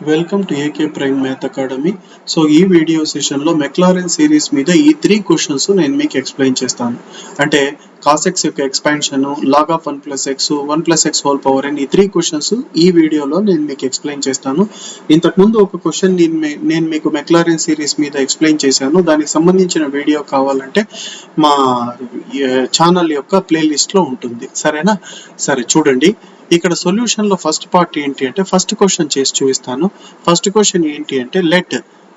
Welcome to AK prime math academy. So ఈ video సెషన్లో Maclaurin series మీద ఈ 3 క్వశ్చన్స్ నేను మీకు ఎక్స్ప్లెయిన్ చేస్తాను. అంటే కాస్ ఎక్స్ యొక్క expansion, log of 1 plus X, 1 plus X whole power అని ఈ 3 క్వశ్చన్స్ ఈ వీడియోలో నేను మీకు ఎక్స్ప్లెయిన్ చేస్తాను. ఇంతకుముందు ఒక క్వశ్చన్ నేను మీకు మెక్లారెన్ సిరీస్ మీద ఎక్స్ప్లెయిన్ చేశాను. దానికి సంబంధించిన వీడియో కావాలంటే మా ఛానల్ యొక్క ప్లేలిస్ట్లో ఉంటుంది. సరేనా? సరే, చూడండి. ఇక్కడ సొల్యూషన్ లో ఫస్ట్ పార్ట్ ఏంటి అంటే ఫస్ట్ క్వశ్చన్ చేసి చూపిస్తాను. ఫస్ట్ క్వశ్చన్ ఏంటి అంటే let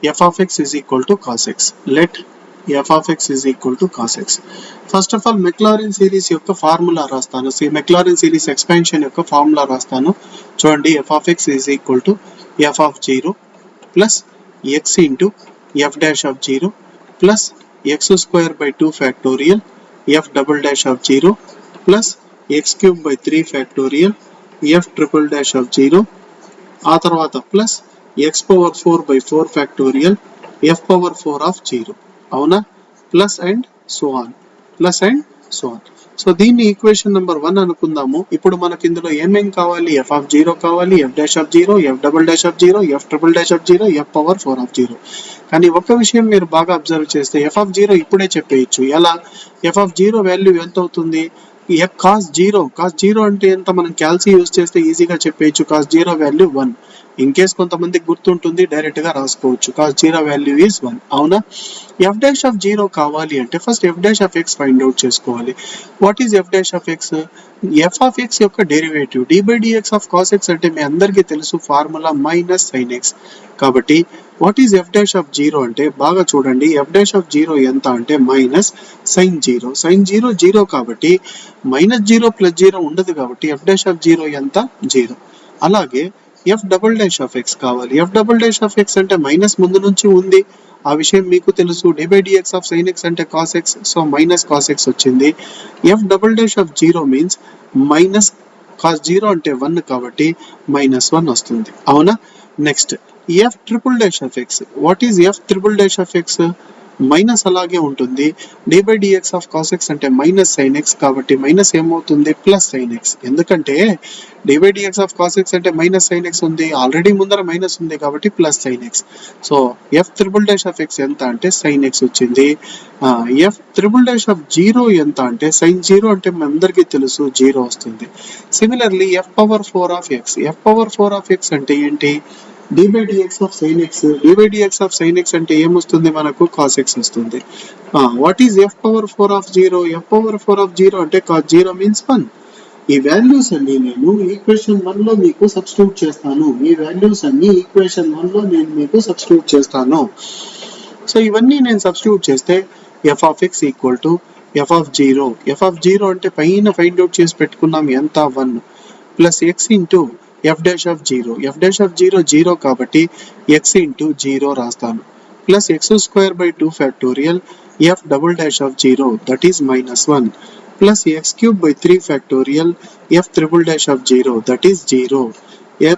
F of X is equal to cos X. Let F of X is equal to cos X. First of all McLaren series యొక్క ఫార్ములా రాస్తాను. McLaren series expansion యొక్క formula రాస్తాను. చూడండి, F of X is equal to F of 0 plus X into F dash of 0 plus X square by 2 factorial F double dash of 0 plus x cube by 3 factorial f triple dash of 0 ఆ తర్వాత plus x power 4 by 4 factorial f power 4 of 0. అవునా? Plus and so on, plus and so on. So దీన్ని equation number 1 అనుకుందాము. ఇప్పుడు మనకి ఇందులో ఏమేం కావాలి? f of 0 కావాలి, f dash of 0, f double dash of 0, f triple dash of 0, f power 4 of 0. కానీ ఒక విషయం మీరు బాగా అబ్జర్వ్ చేస్తే f of 0 ఇప్పుడే చెప్పేయచ్చు. ఎలా? f of 0 వాల్యూ ఎంత అవుతుంది? కాస్ 0 అంటే ఎంత? మనం క్యాల్సి యూజ్ చేస్తే ఈజీగా చెప్పేయచ్చు. Cos 0 value 1. ఇన్ కేస్ కొంతమందికి గుర్తుంటుంది, డైరెక్ట్ గా రాసుకోవచ్చు. Cos 0 value is 1. అవునా? ఎఫ్ డాష్ ఆఫ్ 0 కావాలి అంటే first F dash of X find out చేసుకోవాలి. What is F dash of X? F of X యొక్క derivative D by DX of cos X అంటే మీ అందరికీ తెలుసు ఫార్ములా మైనస్ సైన్ ఎక్స్. కాబట్టి what is F dash of 0 అంటే బాగా చూడండి, ఎఫ్ డాష్ ఆఫ్ 0 ఎంత అంటే మైనస్ సైన్ 0. సైన్ 0 0 కాబట్టి మైనస్ 0 ప్లస్ 0 ఉండదు కాబట్టి ఎఫ్ డాష్ ఆఫ్ 0 ఎంత? 0. అలాగే F double dash of X కావాలి. F double dash of X అంటే మైనస్ ముందు నుంచి ఉంది, ఆ విషయం మీకు తెలుసు. D by DX of sine X అంటే cos X, so minus cos X వచ్చింది. F double dash of 0 means minus cos 0 అంటే 1 కాబట్టి మైనస్ 1 వస్తుంది. అవునా? Next F triple dash of X. What is F triple dash of X? Minus అలాగే ఉంటుంది. D by DX of cos X అంటే minus sine X కాబట్టి minus ఏమవుతుంది? Plus sine X. ఎందుకంటే D by DX of cos X అంటే minus sine X ఉంది, already ముందర minus ఉంది కాబట్టి plus sine X. So F triple dash of X ఎంత అంటే సైన్ ఎక్స్ వచ్చింది. ఎఫ్ త్రిబుల్ డాష్ ఆఫ్ 0 ఎంత అంటే సైన్ 0 అంటే మీ అందరికీ తెలుసు 0 వస్తుంది. Similarly F power 4 of X. F power 4 of X అంటే ఏంటి? D by DX of sine X. D by DX of sine X అంటే ఏమొస్తుంది మనకు? కాస్ ఎక్స్ వస్తుంది. What is F power 4 of 0? F power 4 of 0 అంటే cos 0 means 1. ఈ values అన్ని నేను ఈక్వేషన్ 1 లో మీకు సబ్స్టిట్యూట్ చేస్తాను. ఈ వాల్యూస్ అన్ని ఈక్వేషన్ 1 లో నేను మీకు సబ్స్టిట్యూట్ చేస్తాను. సో ఇవన్నీ నేను సబ్స్టిట్యూట్ చేస్తే F of X equal to F of 0. F of 0 అంటే పైన ఫైండ్ అవుట్ చేసి పెట్టుకున్నాం ఎంత? 1 plus X into F dash of 0. F dash of 0 0 కాబట్టి ఎక్స్ ఇంటూ 0 రాస్తాను plus X square by 2 factorial F double dash of 0 that is minus 1 plus X cube by 3 factorial F triple dash of 0 that is 0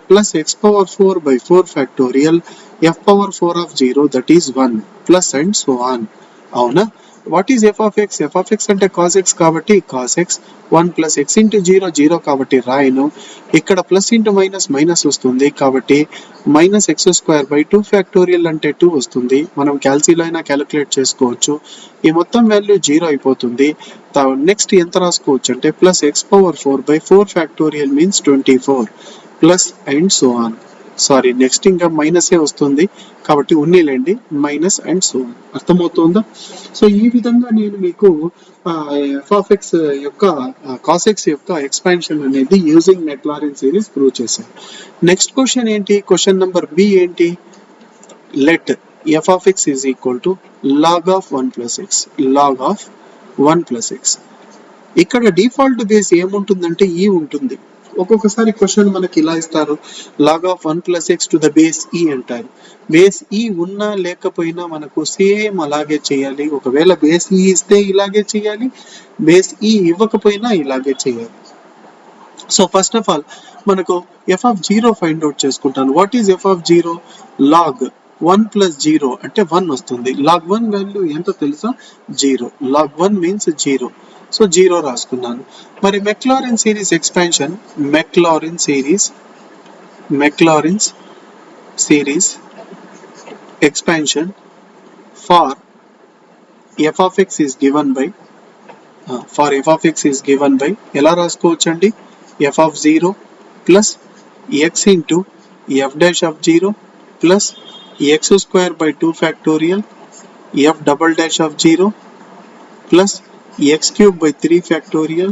plus X power 4 by 4 factorial F power 4 of 0 that is 1 plus and so on. అవునా? What is F of X? F of X అంటే cos X కాబట్టి cos X 1 plus X into 0 0 కాబట్టి రాయను. ఇక్కడ plus into minus minus వస్తుంది కాబట్టి minus X square by 2 factorial అంటే 2 వస్తుంది. మనం క్యాల్సీలో అయినా క్యాలిక్యులేట్ చేసుకోవచ్చు. ఈ మొత్తం వాల్యూ 0 అయిపోతుంది. నెక్స్ట్ ఎంత రాసుకోవచ్చు అంటే plus X power 4 by 4 factorial means 24 plus and so on. Sorry, next ఇంకా మైనసే వస్తుంది కాబట్టి ఉన్నీలేండి, మైనస్ అండ్ సో ఆన్. అర్థమవుతుందా? సో ఈ విధంగా నేను మీకు ఎఫ్ ఆఫ్ ఎక్స్ యొక్క కాస్ ఎక్స్ యొక్క ఎక్స్పాన్షన్ అనేది యూజింగ్ మెక్లారెన్ సిరీస్ ప్రూవ్ చేశాను. నెక్స్ట్ క్వశ్చన్ ఏంటి? క్వశ్చన్ నెంబర్ బి ఏంటి? Let F of X is equal to log of 1 plus X. Log of 1 plus X. ఇక్కడ డిఫాల్ట్ బేస్ ఏముంటుందంటే E ఉంటుంది. ఒక్కొక్కసారి క్వశ్చన్ మనకి ఇలా ఇస్తారు, log of 1 plus X to the base E అంటారు. బేస్ ఈ ఉన్నా లేకపోయినా మనకు సేమ్ అలాగే చేయాలి. ఒకవేళ బేస్ ఈ ఇస్తే ఇలాగే చేయాలి, బేస్ ఈ ఇవ్వకపోయినా ఇలాగే చేయాలి. సో ఫస్ట్ ఆఫ్ ఆల్ మనకు ఎఫ్ ఆఫ్ 0 ఫైండ్ అవుట్ చేసుకుంటాను. What is F of 0? Log 1 plus 0 అంటే 1 వస్తుంది. లాగ్ 1 వాల్యూ ఎంత తెలుసా? 0. Log 1 means 0. సో 0 రాసుకున్నాను. మరి McLaren series expansion, McLaren series expansion for f of x is given by ఎలా రాసుకోవచ్చండి f of 0 plus x into f dash of 0 plus x square by 2 factorial f double dash of 0 plus x cube by 3 factorial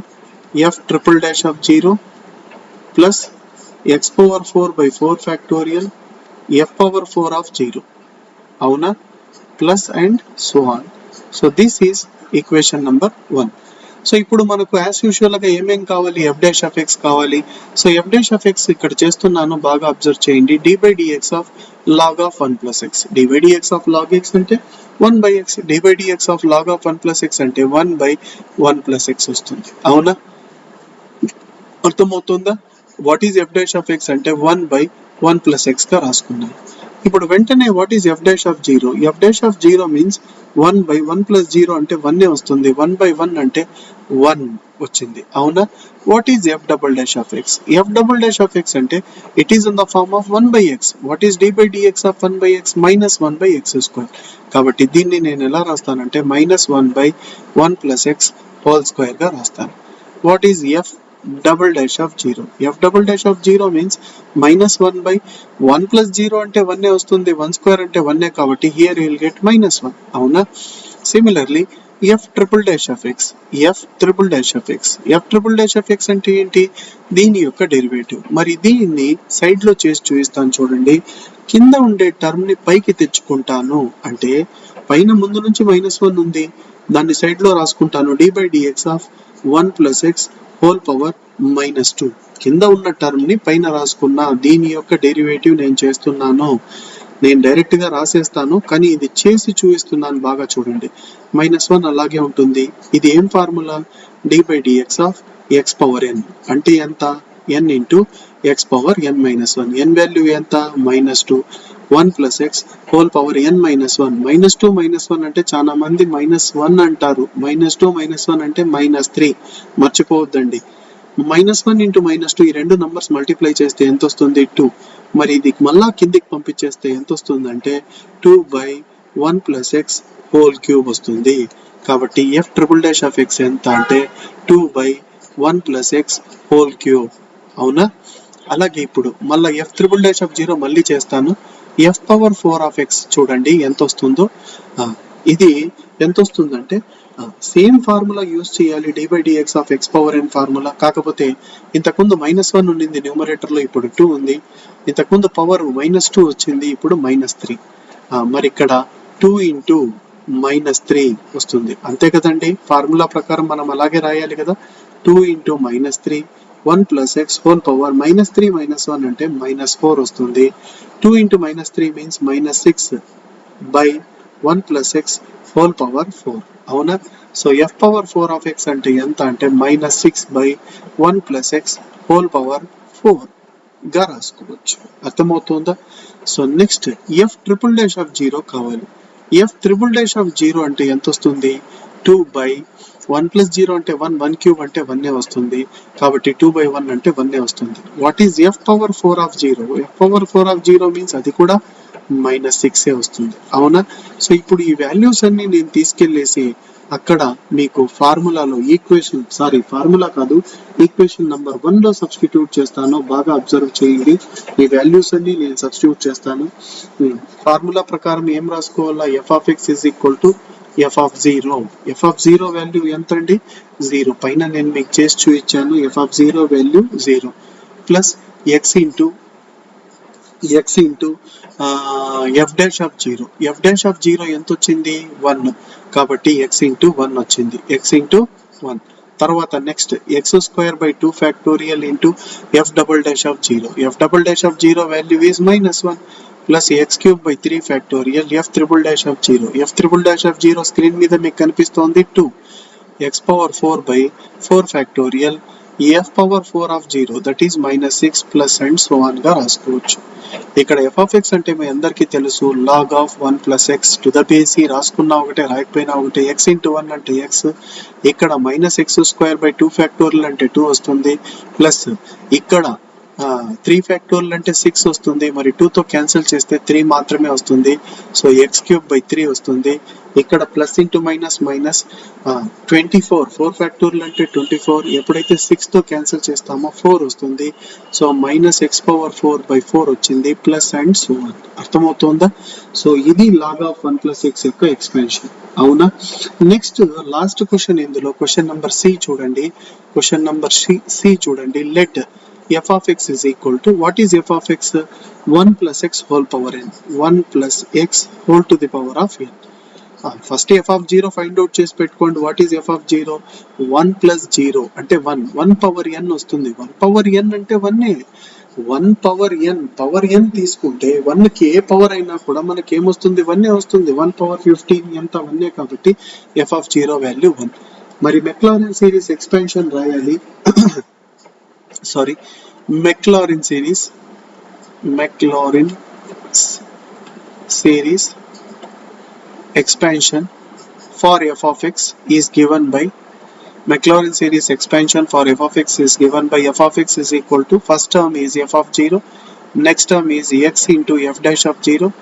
f triple dash of 0 plus x power 4 by 4 factorial f power 4 of 0 avuna plus and so on. So this is equation number 1. So ఇప్పుడు మనకు as usual గా ఏమేం కావాలి f dash of x కావాలి. So f dash of x ఇక్కడ చేస్తున్నాను బాగా observe చేయండి. d by dx of log of 1 plus x. d by dx of log x అంటే 1 by x. d by dx of log of 1 plus x అంటే 1 by 1 plus x వస్తుంది. అవునా, అర్థమవుతుందా? What is f dash of x అంటే 1 by 1 plus x గా రాసుకున్నాను. ఇప్పుడు వెంటనే what is f dash of 0? f dash of 0 means 1 by 1 plus 0 అంటే 1 వస్తుంది. 1 by 1 అంటే 1 వచ్చింది. అవునా, what is f double dash of x? f double dash of x అంటే it is in the form of 1 by x. What is d by dx of 1 by x? minus 1 by x square. కాబట్టి దీన్ని నేను ఎలా రాస్తానంటే minus 1 by 1 plus x whole square గా రాస్తాను. What is f double dash of 0? f double dash of 0 means minus 1 by 1 plus 0 అంటే 1 వస్తుంది. 1 square అంటే 1 కాబట్టి here you will get minus 1. అవునా, similarly f triple dash of x. f triple dash of x. f triple dash of x అంటే ఏంటి? దీని యొక్క derivative. మరి దీన్ని సైడ్ లో చేసి చూపిస్తాను చూడండి. కింద ఉండే టర్మ్ ని పైకి తెచ్చుకుంటాను అంటే పైన ముందు నుంచి -1 ఉంది, దాన్ని సైడ్ లో రాసుకుంటాను. d by dx of 1 plus x whole power -2. కింద ఉన్న టర్మ్ ని పైన రాసుకున్నా. దీని యొక్క డెరివేటివ్ నేను చేస్తున్నాను. నేను డైరెక్ట్ గా రాసేస్తాను కానీ ఇది చేసి చూపిస్తున్నాను, బాగా చూడండి. -1 అలాగే ఉంటుంది. ఇది ఏం formula? d by dx of x power n అంటే ఎంత? n into x power n minus 1. n value ఎంత? -2. 1 plus x whole power n minus 1. -2 -1 అంటే చాలా మంది -1 అంటారు. -2 -1 అంటే -3. మర్చిపోవద్దండి. -1 into -2 ఈ రెండు నంబర్స్ మల్టిప్లై చేస్తే ఎంత వస్తుంది? 2. మరి ఇది మళ్ళా కిందికి పంపించేస్తే ఎంత వస్తుందంటే 2 by 1 plus x whole cube వస్తుంది. కాబట్టి f triple dash of x ఎంత అంటే 2 by 1 plus x whole cube. అవునా, అలాగే ఇప్పుడు మళ్ళీ f triple dash of 0 మళ్ళీ చేస్తాను. f power 4 of x చూడండి ఎంత వస్తుందో. ఇది ఎంత వస్తుందంటే సేమ్ ఫార్ములా యూజ్ చేయాలి, d by dx of x power n formula. కాకపోతే ఇంతకుముందు -1 ఉండింది న్యూమరేటర్ లో, ఇప్పుడు 2 ఉంది. ఇంతకుముందు పవర్ -2 వచ్చింది, ఇప్పుడు -3. మరి ఇక్కడ 2 into -3 వస్తుంది. అంతే కదండి, ఫార్ములా ప్రకారం మనం అలాగే రాయాలి కదా. 2 into -3 1 plus x whole power -3 -1 అంటే -4 వస్తుంది. 2 into -3 means -6 by 1 plus x whole power 4. అవునా, so f power 4 of x అంటే ఎంత అంటే -6 by 1 plus x whole power 4 గా రాసుకోవచ్చు. అర్థమవుతుందా? So next f triple dash of 0 కావాలి. f triple dash of 0 అంటే ఎంత వస్తుంది? 2 by 1 plus 0 అంటే 1, 1 cube అంటే 1 వస్తుంది. కాబట్టి 2 by 1 అంటే 1 వస్తుంది. What is f power 4 of 0? f power 4 of 0 means అది కూడా -6 వస్తుంది. అవునా, సో ఇప్పుడు ఈ వాల్యూస్ అన్ని నేను తీసుకెళ్లేసి అక్కడ మీకు ఫార్ములాలో ఈక్వేషన్ నంబర్ 1 లో సబ్స్టిట్యూట్ చేస్తాను. బాగా అబ్జర్వ్ చేయండి. ఈ వాల్యూస్ అన్ని నేను సబ్స్టిట్యూట్ చేస్తాను. ఫార్ములా ప్రకారం ఏం రాసుకోవాలా? f of x is equal to f of 0. f of 0 value ఎంత అండి? 0. పైన నేను మీకు చేసి చూపించాను. f of 0 value 0 plus x into f dash of 0. f dash of 0 ఎంత వచ్చింది? 1. కాబట్టి x into 1 వచ్చింది. x into 1. తర్వాత next x square by 2 factorial into f double dash of 0. f double dash of 0 value is -1 plus x cube by 3 factorial f triple dash of 0. f triple dash of 0 screen మీద మీకు కనిపిస్తోంది 2. x power 4 by 4 factorial f power 4 of 0 that is -6 plus and so on గా రాసుకోవచ్చు. ఇక్కడ f of x అంటే మీ అందరికీ తెలుసు, log of 1 plus x to the base. రాసుకున్నా ఒకటే, రాయకపోయినా ఒకటే. x into 1 అంటే x. ఇక్కడ -x square by 2 factorial అంటే 2 వస్తుంది. ప్లస్ ఇక్కడ 3 ఫ్యాక్టోరియల్ అంటే 6 వస్తుంది, మరి 2తో క్యాన్సిల్ చేస్తే 3 మాత్రమే వస్తుంది. సో x³/3 వస్తుంది. ఇక్కడ plus into minus minus 24, 4 factorial అంటే 24, ఎప్పుడైతే 6తో క్యాన్సిల్ చేస్తామో 4 వస్తుంది. సో -x⁴/4 వచ్చింది, ప్లస్ అండ్ సో ఆన్. అర్థమవుతుందా? సో ఇది log of 1 + x యొక్క ఎక్స్పాన్షన్. అవునా? నెక్స్ట్ లాస్ట్ క్వశ్చన్ ఇందులో క్వశ్చన్ నెంబర్ సి చూడండి. క్వశ్చన్ నెంబర్ సి చూడండి. Let f of x is equal to, what is f of x? 1 + x whole power n, 1 + x whole to the power of n. First f of 0 find out చేసి పెట్టుకోండి. What is f of 0? 1 + 0 అంటే 1, 1 power n వస్తుంది. 1 power n అంటే 1, 1 power n, power n తీసుకుంటే 1 కి ఏ power అయినా కూడా మనకి ఏమొస్తుంది? 1 వస్తుంది. 1 పవర్ 15 ఎంత? 1 కాబట్టి f of 0 వాల్యూ 1. మరి మెక్లారెన్ సిరీస్ ఎక్స్పాన్షన్ రాయాలి. Maclaurin series expansion for f of x is given by, Maclaurin series expansion for f of x is given by f of x is equal to, first term is f of 0, next term is x into f dash of 0,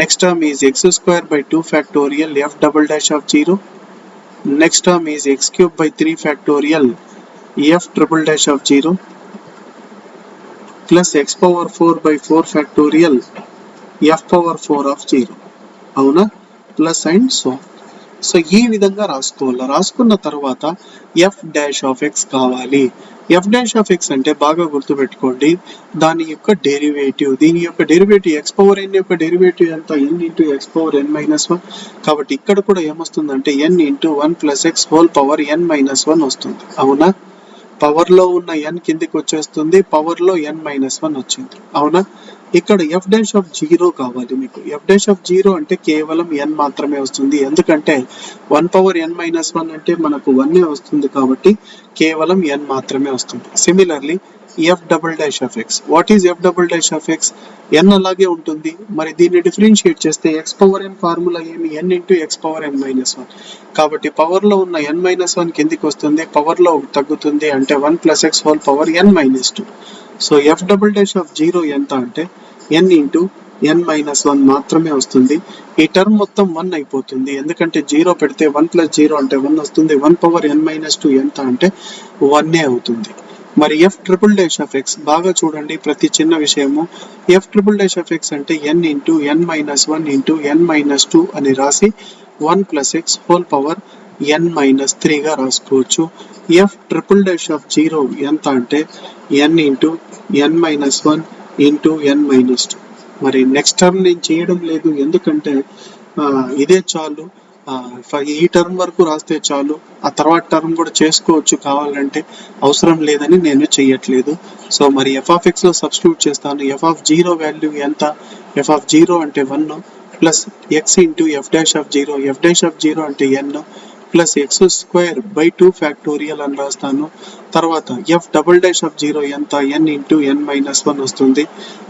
next term is x²/2 factorial f double dash of 0, next term is x³/3 factorial f triple dash of 0 plus x⁴/4 factorial f⁴ of 0. అవునా? Plus and so. So ఈ విధంగా రాసుకోవాలి. రాసుకున్న తర్వాత f dash of x కావాలి. f dash of x అంటే బాగా గుర్తుపెట్టుకోండి, దాని యొక్క డెరివేటివ్, దీని యొక్క డెరివేటివ్ x⁴n యొక్క డెరివేటివ్ ఎంత? n into x⁴n-1. కాబట్టి ఇక్కడ కూడా ఏమొస్తుందంటే n into 1 + x whole power n-1 వస్తుంది. అవునా? పవర్ లో ఉన్న n కిందికి వచ్చేస్తుంది, పవర్ లో n-1 వచ్చింది. అవునా? ఇక్కడ f డాష్ ఆఫ్ 0 కావాలి మీకు. f డాష్ ఆఫ్ 0 అంటే కేవలం n మాత్రమే వస్తుంది. ఎందుకంటే 1 పవర్ n-1 అంటే మనకు 1 వస్తుంది కాబట్టి కేవలం n మాత్రమే వస్తుంది. Similarly f double dash of x, what is f double dash of x? n అలాగే ఉంటుంది. మరి దీన్ని డిఫరెన్షియేట్ చేస్తే x⁴n ఫార్ములా ఏమి? n into x⁴n-1. కాబట్టి పవర్ లో ఉన్న n-1 కిందికి వస్తుంది, పవర్ లో తగ్గుతుంది, అంటే 1 + x whole power n-2. So f double dash of 0 ఎంత అంటే n ఇంటూ n-1 మాత్రమే వస్తుంది. ఈ టర్మ్ మొత్తం 1 అయిపోతుంది, ఎందుకంటే 0 పెడితే 1 + 0 అంటే 1 వస్తుంది. 1 పవర్ n-2 ఎంత అంటే 1 అవుతుంది. మరి f triple dash of x బాగా చూడండి, ప్రతి చిన్న విషయము. f triple dash of x అంటే n into n-1 into n-2 అని రాసి 1 + x హోల్ పవర్ n-3 గా రాసుకోవచ్చు. f ట్రిపుల్ డాష్ ఆఫ్ 0 ఎంత అంటే n into n-1 into n-2. మరి నెక్స్ట్ టర్మ్ నేను చేయడం లేదు, ఎందుకంటే ఇదే చాలు, ఈ టర్మ్ వరకు రాస్తే చాలు, ఆ తర్వాత టర్మ్ కూడా చేసుకోవచ్చు కావాలంటే, అవసరం లేదని నేను చెయ్యట్లేదు. సో మరి f of x లో సబ్స్టిట్యూట్ చేస్తాను. f of 0 వాల్యూ ఎంత? f of 0 అంటే 1 plus x into f dash of 0, f dash of 0 అంటే n ప్లస్ x²/2 ఫ్యాక్టోరియల్ అని రాస్తాను. తర్వాత f డబుల్ డాష్ ఆఫ్ 0 ఎంత? n ఇంటూ n-1 వస్తుంది.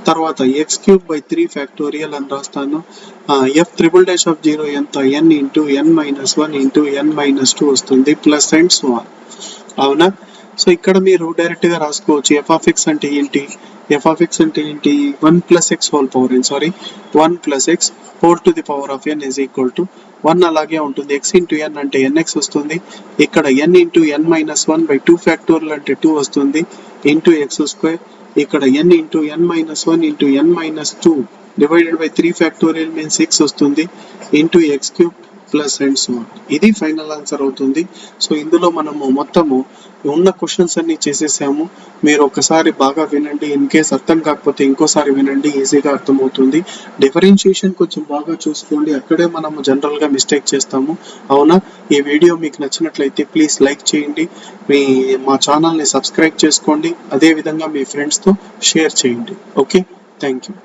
తర్వాత x³/3 ఫ్యాక్టోరియల్ అని రాస్తాను. f ట్రిపుల్ డాష్ ఆఫ్ 0 ఎంత? n into n-1 into n-2 వస్తుంది, ప్లస్ అండ్ సో ఆన్. అవునా? సో ఇక్కడ మీరు డైరెక్ట్ గా రాసుకోవచ్చు. f of x అంటే ఏంటి? f of x అంటే ఏంటి? 1 + x whole power n, 1 + x whole to the power of n is equal to 1 అలాగే ఉంటుంది. x ఇంటూ n అంటే nx వస్తుంది. ఇక్కడ n ఇంటూ n-1/2 ఫ్యాక్టోరియల్ అంటే 2 వస్తుంది, ఇంటూ x². ఇక్కడ n into n-1 into n-2 divided by 3 factorial means 6 వస్తుంది, into x³ plus and so on. ఇది ఫైనల్ ఆన్సర్ అవుతుంది. సో ఇందులో మనము మొత్తము ఉన్న క్వశ్చన్స్ అన్ని చేసేసాము. మీరు ఒకసారి బాగా వినండి, ఇన్ కేస్ అర్థం కాకపోతే ఇంకోసారి వినండి, ఈజీగా అర్థమవుతుంది. డిఫరెన్షియేషన్ కొంచెం బాగా చూసుకోండి, అక్కడే మనము జనరల్ గా మిస్టేక్ చేస్తాము. అవునా? ఈ వీడియో మీకు నచ్చినట్లయితే ప్లీజ్ లైక్ చేయండి, మా ఛానల్ని సబ్స్క్రైబ్ చేసుకోండి, అదే విధంగా మీ ఫ్రెండ్స్తో షేర్ చేయండి. Okay, thank you.